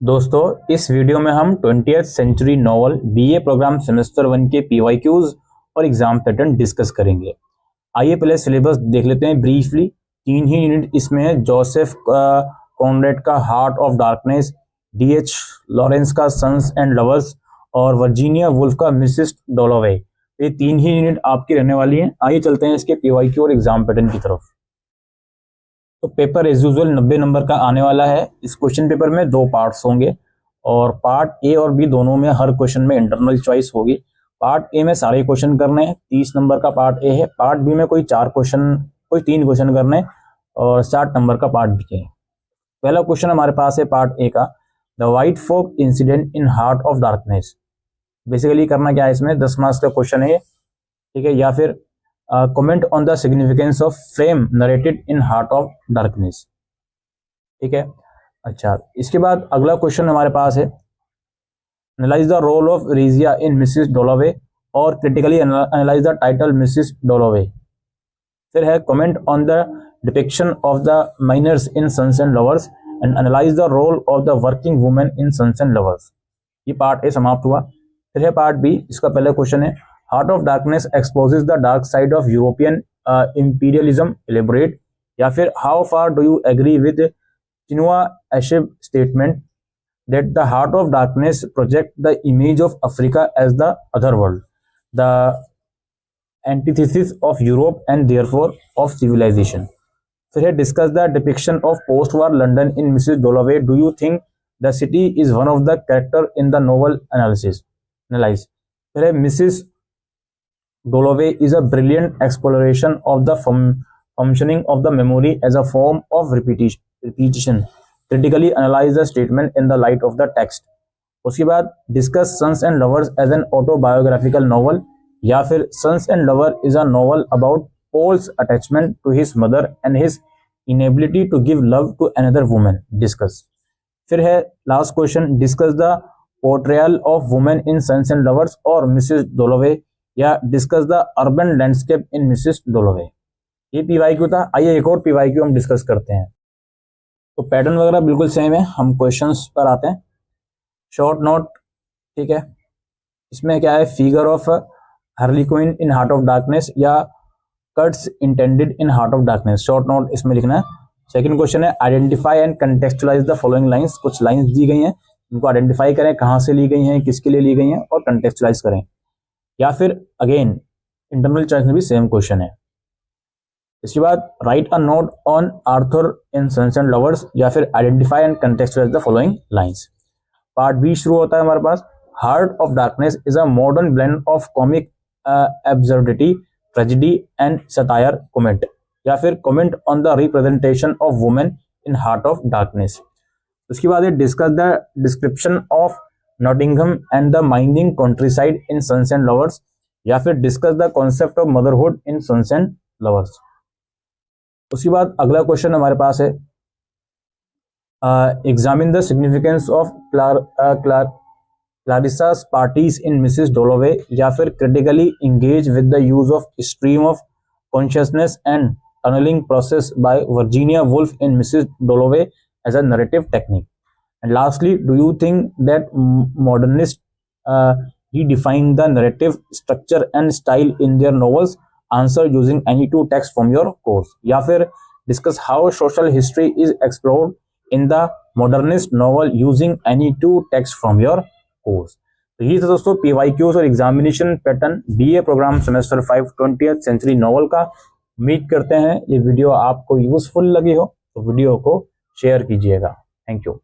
दोस्तों, इस वीडियो में हम 20th century novel BA program semester 1 के पीवाईक्यूज और एग्जाम पैटर्न डिस्कस करेंगे। आइए पहले सिलेबस देख लेते हैं ब्रीफली। 3 ही यूनिट इसमें है। जोसेफ कॉनरेड का heart of darkness, D H Lawrence का सन्स एंड लवर्स और वर्जीनिया वुल्फ का मिसेस डॉलोवे। ये 3 ही यूनिट आपकी रहने वाली हैं। आइए चलते हैं इसके पीवाईक्यू और एग्जाम पैटर्न की तरफ। तो पेपर एज यूजुअल 90 नंबर का आने वाला है। इस क्वेश्चन पेपर में 2 पार्ट्स होंगे और पार्ट ए और बी दोनों में हर क्वेश्चन में इंटरनल चॉइस होगी। पार्ट ए में सारे क्वेश्चन करने हैं, 30 नंबर का पार्ट ए है। पार्ट बी में कोई 3 क्वेश्चन करने हैं और 60 नंबर का पार्ट बी है। पहला क्वेश्चन हमारे पास है पार्ट ए का, the white folk incident in heart of darkness. Basically करना क्या है, इसमें 10 मार्क्स का क्वेश्चन है, ठीक है। या फिर comment on the significance of frame narrated in heart of darkness, ठीक है। अच्छा, इसके बाद अगला क्वेश्चन हमारे पास है, analyse the role of Rezia in Mrs Dalloway और critically analyse the title Mrs Dalloway. फिर है comment on the depiction of the miners in Sons and Lovers and analyse the role of the working women in Sons and Lovers. ये part A समाप्त हुआ। फिर है part B, इसका पहला question है, Heart of Darkness exposes the dark side of European imperialism, elaborate. या फिर how far do you agree with Chinua Achebe statement that the heart of darkness project the image of Africa as the other world, the antithesis of Europe and therefore of civilization. फिर है discuss the depiction of post-war London in Mrs. Dalloway. Do you think the city is one of the character in the novel analyze. फिर है Mrs. Dalloway is a brilliant exploration of the functioning of the memory as a form of repetition. Critically analyze the statement in the light of the text. उसके बाद discuss Sons and Lovers as an autobiographical novel, या फिर Sons and Lover is a novel about Paul's attachment to his mother and his inability to give love to another woman. Discuss. फिर है last question, discuss the portrayal of women in Sons and Lovers और Mrs. Dalloway, या discuss the urban landscape in Mrs. Dalloway. ये PYQ था। आइए एक और PYQ हम डिस्कस करते हैं। तो पैटर्न वगैरह बिल्कुल सेम है। हम क्वेश्चंस पर आते हैं। शॉर्ट नोट, ठीक है। इसमें क्या है, figure of Harlequin in heart of Darkness या Kurtz's Intended in heart of Darkness. Short note इसमें लिखना है। सेकंड क्वेश्चन है, identify and contextualise the following lines. कुछ लाइंस दी गई हैं, इनको आइडेंटिफाई करें, कहाँ से ली गई हैं, किसके लिए ली गई हैं, और कंटेक्चुलाइज करें। या फिर अगेन इंटरनल चॉइस में भी सेम क्वेश्चन है। इसके बाद write a note on Arthur in Sons and Lovers, या फिर identify and contextualise the following lines. Part B शुरू होता है हमारे पास, Heart of Darkness is a modern blend of comic absurdity, tragedy and satire comment, या फिर comment on the representation of women in heart of Darkness. उसके बाद है discuss the description of Nottingham and the mining countryside in Sons and Lovers, या फिर discuss the concept of motherhood in Sons and Lovers. उसके बाद अगला question हमारे पास है, examine the significance of Clarissa's parties in Mrs Dalloway, या फिर critically engage with the use of stream of consciousness and tunnelling process by Virginia Woolf in Mrs Dalloway as a narrative technique. And lastly, do you think that modernist redefine the narrative structure and style in their novels? Answer using any 2 texts from your course. या फिर discuss how social history is explored in the modernist novel using any 2 texts from your course. तो ये था दोस्तों PYQs और examination pattern BA program semester 5 20th century novel का। उम्मीद करते हैं ये वीडियो आपको यूजफुल लगी हो, तो वीडियो को शेयर कीजिएगा। Thank you.